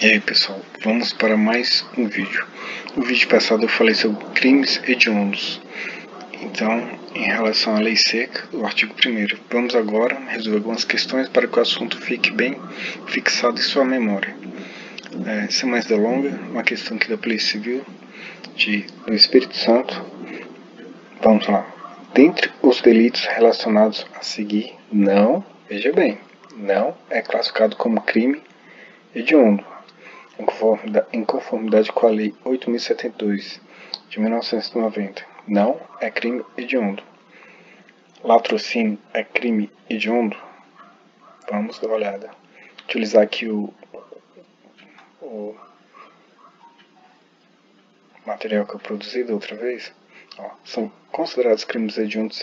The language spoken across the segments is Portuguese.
E aí pessoal, vamos para mais um vídeo. No vídeo passado eu falei sobre crimes hediondos. Então, em relação à lei seca, o artigo 1º, vamos agora resolver algumas questões para que o assunto fique bem fixado em sua memória. Sem mais delongas, uma questão aqui da Polícia Civil do Espírito Santo. Vamos lá. Dentre os delitos relacionados a seguir, não, veja bem, não é classificado como crime hediondo, em conformidade com a Lei 8.072 de 1990. Não é crime hediondo. Latrocínio é crime hediondo? Vamos dar uma olhada. Utilizar aqui o material que eu produzi da outra vez. São considerados crimes hediondos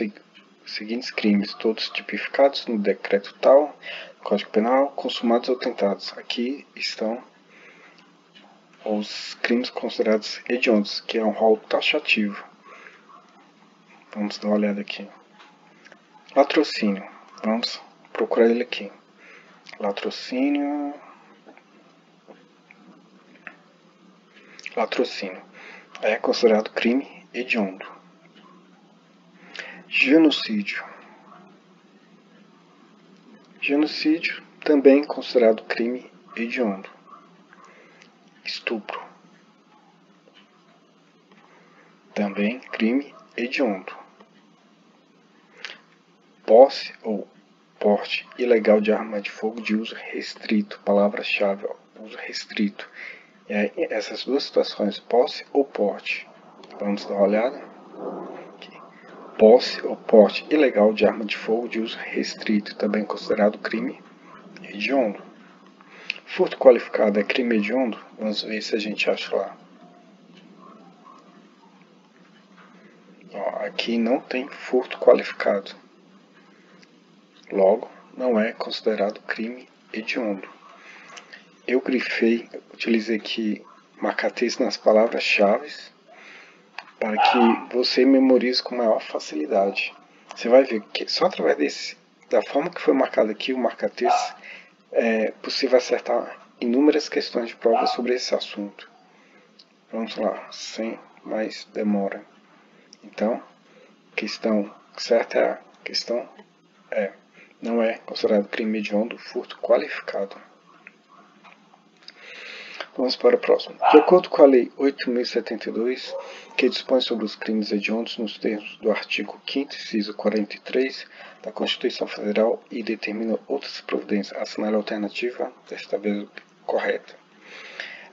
os seguintes crimes, todos tipificados no decreto tal, Código Penal, consumados ou tentados. Aqui estão os crimes considerados hediondos, que é um rol taxativo. Vamos dar uma olhada aqui. Latrocínio. Vamos procurar ele aqui. Latrocínio é considerado crime hediondo. Genocídio. Genocídio também considerado crime hediondo. Estupro. Também crime hediondo. Posse ou porte ilegal de arma de fogo de uso restrito. Palavra-chave, uso restrito. E aí, essas duas situações, posse ou porte. Vamos dar uma olhada. Aqui. Posse ou porte ilegal de arma de fogo de uso restrito. Também considerado crime hediondo. Furto qualificado é crime hediondo? Vamos ver se a gente acha lá. Aqui não tem furto qualificado. Logo, não é considerado crime hediondo. Eu grifei, utilizei aqui marca-texto nas palavras-chave para que você memorize com maior facilidade. Você vai ver que só através da forma que foi marcado aqui o marca-texto é possível acertar inúmeras questões de prova sobre esse assunto. Vamos lá, sem mais demora. Então, a questão certa é a questão não é considerado crime hediondo furto qualificado. Vamos para o próximo. De acordo com a Lei 8.072, que dispõe sobre os crimes hediondos nos termos do artigo 5º, inciso 43 da Constituição Federal e determina outras providências, assinale a alternativa, desta vez correta.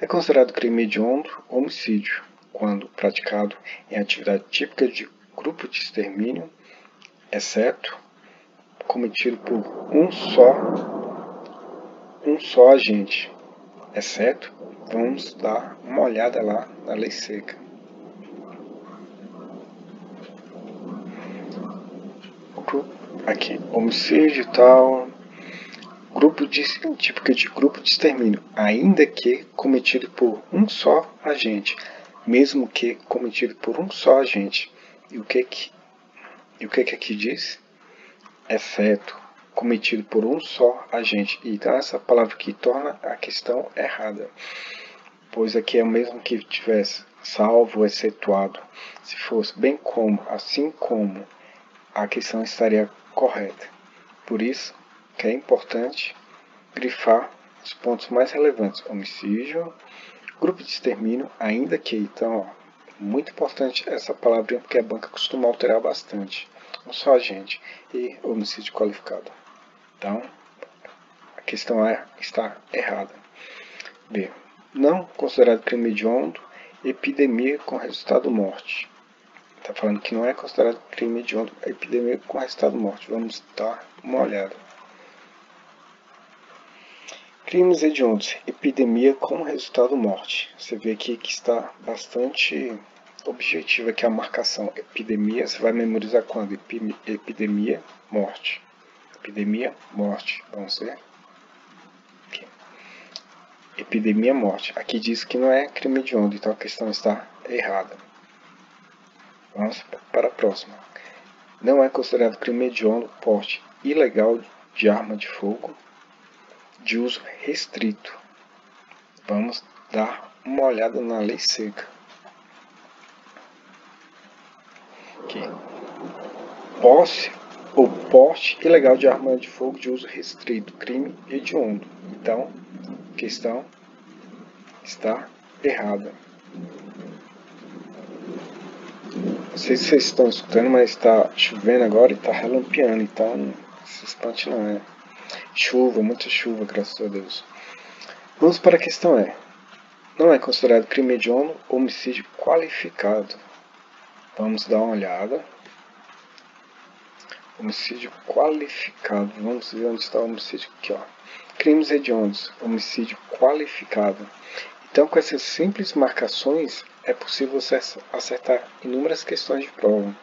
É considerado crime hediondo homicídio, quando praticado em atividade típica de grupo de extermínio, exceto cometido por um só agente, exceto, vamos dar uma olhada lá na lei seca. Aqui, homicídio e tal, típica de grupo de extermínio, ainda que cometido por um só agente, mesmo que cometido por um só agente. E o que aqui diz? Exceto cometido por um só agente. Então essa palavra aqui torna a questão errada, pois aqui é o mesmo que tivesse salvo, excetuado. Se fosse bem como, assim como, a questão estaria correta. Por isso que é importante grifar os pontos mais relevantes. Homicídio, grupo de extermínio, ainda que. Então, muito importante essa palavrinha, porque a banca costuma alterar bastante. Um só agente e homicídio qualificado. Então, a questão está errada. B. Não considerado crime hediondo, epidemia com resultado morte. Está falando que não é considerado crime hediondo, epidemia com resultado morte. Vamos dar uma olhada. Crimes hediondos, epidemia com resultado morte. Você vê aqui que está bastante objetiva aqui a marcação. Epidemia, você vai memorizar quando? Epidemia, morte. Epidemia, morte. Vamos ver. Aqui. Epidemia, morte. Aqui diz que não é crime hediondo, então a questão está errada. Vamos para a próxima. Não é considerado crime hediondo porte ilegal de arma de fogo de uso restrito. Vamos dar uma olhada na lei seca. Aqui. Posse ou porte ilegal de arma de fogo de uso restrito, crime hediondo. Então, a questão está errada. Não sei se vocês estão escutando, mas está chovendo agora e está relampeando, então não se espante não, é chuva, muita chuva, graças a Deus. Vamos para a questão não é considerado crime hediondo homicídio qualificado. Vamos dar uma olhada. Homicídio qualificado. Vamos ver onde está o homicídio aqui, ó. Crimes hediondos, homicídio qualificado. Então, com essas simples marcações, é possível você acertar inúmeras questões de prova.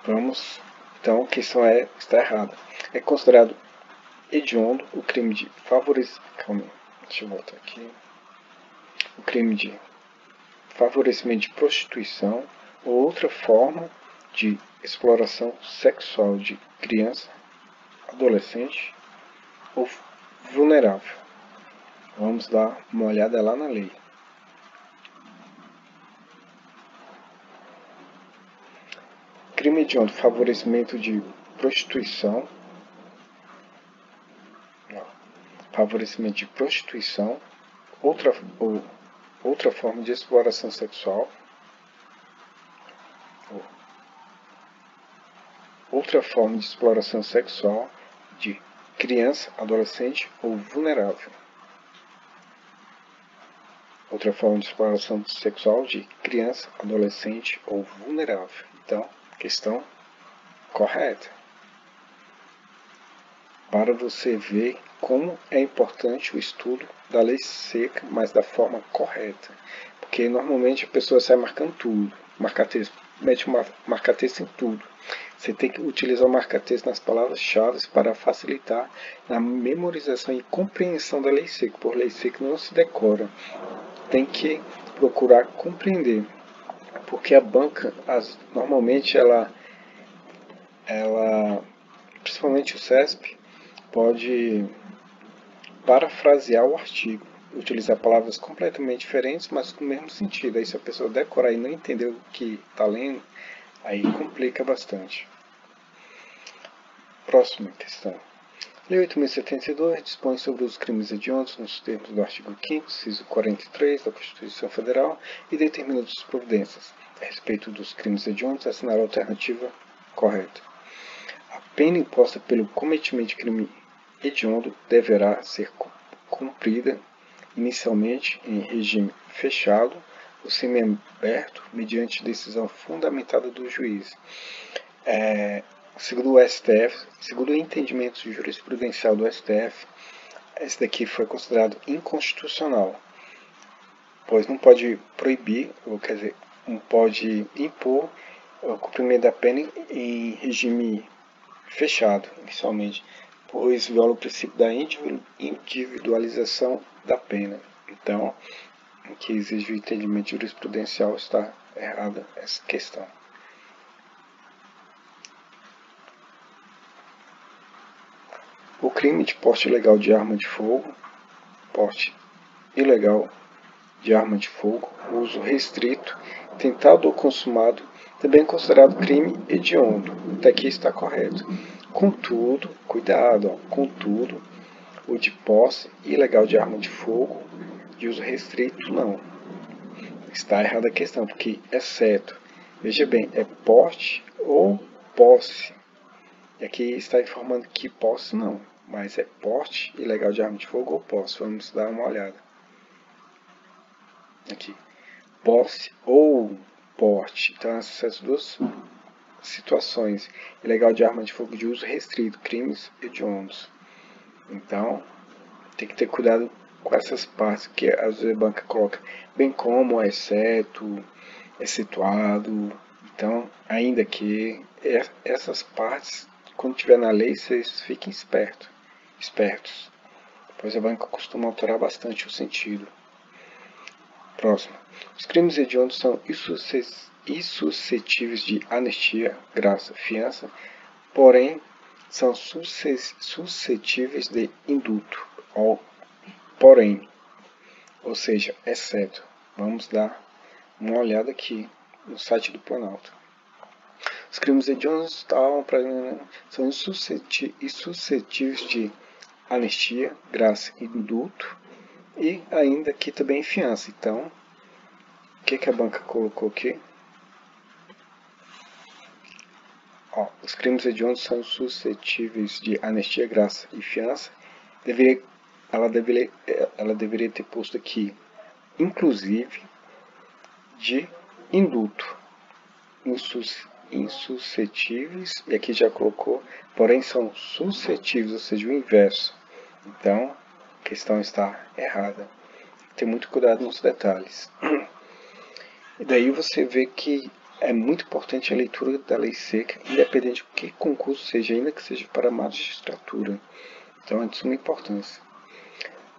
Vamos, então, a questão está errada. É considerado hediondo o crime de favorecimento. Deixa eu voltar aqui. O crime de favorecimento de prostituição ou outra forma de exploração sexual de criança, adolescente ou vulnerável. Vamos dar uma olhada lá na lei. Crime hediondo, favorecimento de prostituição. Favorecimento de prostituição, outra forma de exploração sexual, outra forma de exploração sexual de criança, adolescente ou vulnerável. Outra forma de exploração sexual de criança, adolescente ou vulnerável. Então, questão correta. Para você ver como é importante o estudo da lei seca, mas da forma correta. Porque normalmente a pessoa sai marcando tudo, marca-texto, mete marca-texto em tudo. Você tem que utilizar o marca-texto nas palavras-chave para facilitar a memorização e compreensão da lei seca. Por lei seca não se decora. Tem que procurar compreender. Porque a banca, normalmente ela principalmente o CESP, pode parafrasear o artigo, utilizar palavras completamente diferentes, mas com o mesmo sentido. Aí se a pessoa decorar e não entender o que está lendo, aí complica bastante. Próxima questão. Lei 8.072 dispõe sobre os crimes hediondos nos termos do artigo 5º, inciso 43 da Constituição Federal e determina as providências. A respeito dos crimes hediondos, assinala a alternativa correta. A pena imposta pelo cometimento de crime hediondo deverá ser cumprida inicialmente em regime fechado ou semiaberto mediante decisão fundamentada do juiz. Segundo o STF, segundo o entendimento jurisprudencial do STF, esse daqui foi considerado inconstitucional, pois não pode proibir, ou quer dizer, não pode impor o cumprimento da pena em regime fechado, inicialmente, pois viola o princípio da individualização da pena. Então, o que exige o entendimento jurisprudencial está errada essa questão. O crime de porte ilegal de arma de fogo, porte ilegal de arma de fogo, uso restrito, tentado ou consumado, também é considerado crime hediondo. Até aqui está correto. Contudo, cuidado, contudo, o de posse ilegal de arma de fogo, de uso restrito, não. Está errada a questão, porque exceto, veja bem, é porte ou posse. E aqui está informando que posse não, mas é porte ilegal de arma de fogo ou posse. Vamos dar uma olhada. Aqui, posse ou porte. Então, essas duas situações. Ilegal de arma de fogo de uso restrito, crimes hediondos. Então, tem que ter cuidado com essas partes, que às vezes a banca coloca bem como, exceto, excetuado. Então, ainda que essas partes, quando tiver na lei, vocês fiquem espertos, pois a banca costuma alterar bastante o sentido. Próximo. Os crimes hediondos são insuscetíveis de anistia, graça, fiança, porém são suscetíveis de indulto, porém, ou seja, exceto. Vamos dar uma olhada aqui no site do Planalto. Os crimes hediondos são insuscetíveis de anistia, graça e indulto, e ainda aqui também fiança. Então, o que a banca colocou aqui? Os crimes hediondos são suscetíveis de anistia, graça e fiança. Ela deveria ter posto aqui, inclusive, de indulto. Insuscetíveis, e aqui já colocou, porém são suscetíveis, ou seja, o inverso. Então, a questão está errada. Tem muito cuidado nos detalhes. E daí você vê que é muito importante a leitura da lei seca, independente de que concurso seja, ainda que seja para magistratura. Então é de suma importância.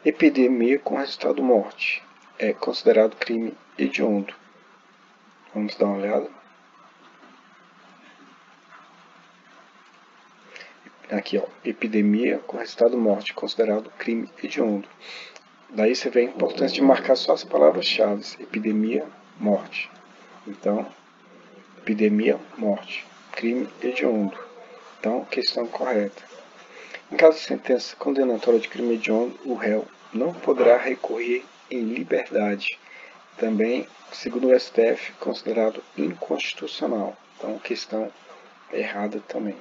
Epidemia com resultado morte é considerado crime hediondo. Vamos dar uma olhada. Aqui, epidemia com resultado morte, considerado crime hediondo. Daí você vê a importância de marcar só as palavras-chave: epidemia, morte. Então, epidemia, morte, crime hediondo. Então, questão correta. Em caso de sentença condenatória de crime hediondo, o réu não poderá recorrer em liberdade. Também, segundo o STF, considerado inconstitucional. Então, questão errada também.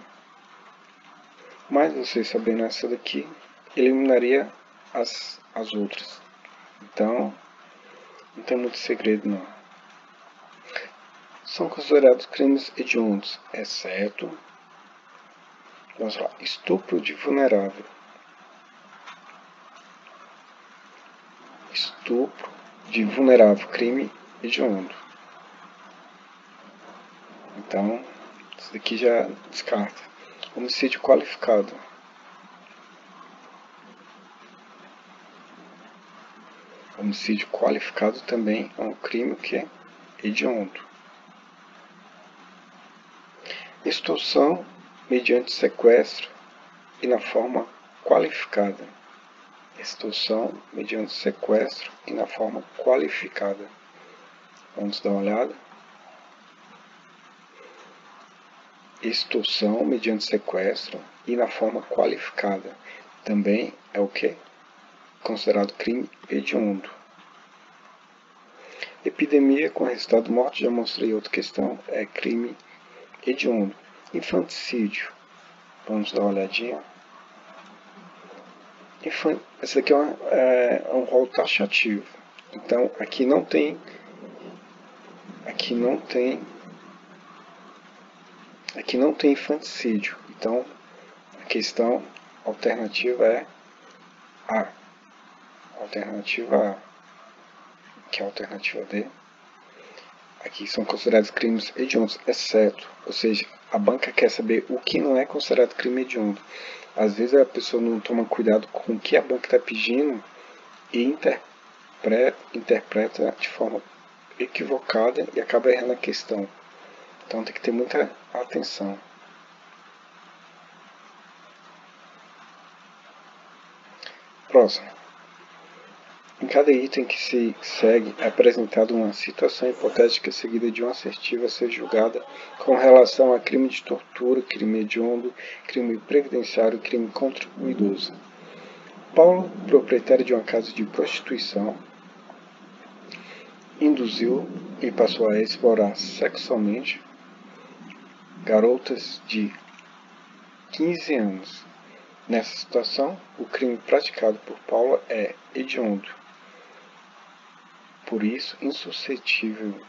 Mas você sabendo essa daqui, eliminaria as outras. Então, não tem muito segredo não. São considerados crimes hediondos, exceto, vamos lá, estupro de vulnerável. Estupro de vulnerável, crime hediondo. Então, isso daqui já descarta. Homicídio qualificado. Homicídio qualificado também é um crime que é hediondo. Extorsão mediante sequestro e na forma qualificada. Extorsão mediante sequestro e na forma qualificada. Vamos dar uma olhada. Extorsão mediante sequestro e na forma qualificada. Também é o que? Considerado crime hediondo. Epidemia com resultado morte, já mostrei outra questão, é crime hediondo. Infanticídio. Vamos dar uma olhadinha. Esse aqui é um rol taxativo. Então, aqui não tem infanticídio. Então, a questão alternativa é A. Alternativa A. Que é a alternativa D. Aqui são considerados crimes hediondos, exceto, ou seja, a banca quer saber o que não é considerado crime hediondo. Às vezes a pessoa não toma cuidado com o que a banca está pedindo e interpreta de forma equivocada e acaba errando a questão. Então tem que ter muita atenção. Próximo. Em cada item que se segue é apresentada uma situação hipotética seguida de uma assertiva a ser julgada com relação a crime de tortura, crime hediondo, crime previdenciário e crime contra o idoso. Paulo, proprietário de uma casa de prostituição, induziu e passou a explorar sexualmente garotas de 15 anos. Nessa situação, o crime praticado por Paulo é hediondo, por isso insuscetível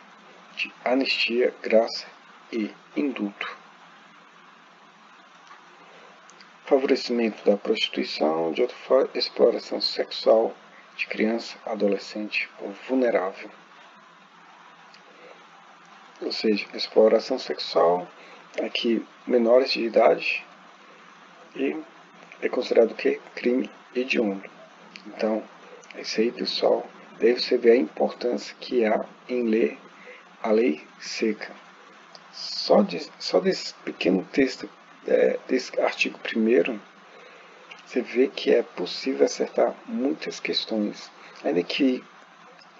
de anistia, graça e indulto. Favorecimento da prostituição, de outra forma, exploração sexual de criança, adolescente ou vulnerável. Ou seja, exploração sexual, aqui menores de idade, e é considerado o que? Crime hediondo. Então, é isso aí, pessoal. Daí você vê a importância que há em ler a lei seca. Só desse pequeno texto, desse artigo 1º, você vê que é possível acertar muitas questões. Ainda que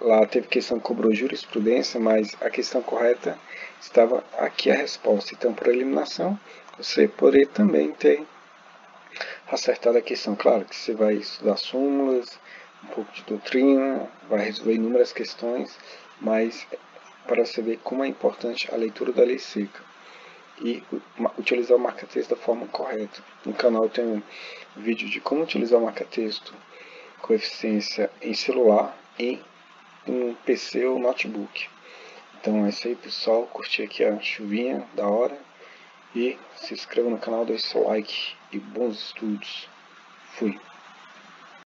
lá teve questão que cobrou jurisprudência, mas a questão correta estava aqui a resposta. Então, por eliminação, você poderia também ter acertado a questão. Claro que você vai estudar súmulas, um pouco de doutrina, vai resolver inúmeras questões, mas para você ver como é importante a leitura da lei seca e utilizar o marca-texto da forma correta. No canal tem um vídeo de como utilizar o marca-texto com eficiência em celular e em PC ou notebook. Então é isso aí, pessoal. Curti aqui a chuvinha da hora e se inscreva no canal, deixe seu like e bons estudos. Fui.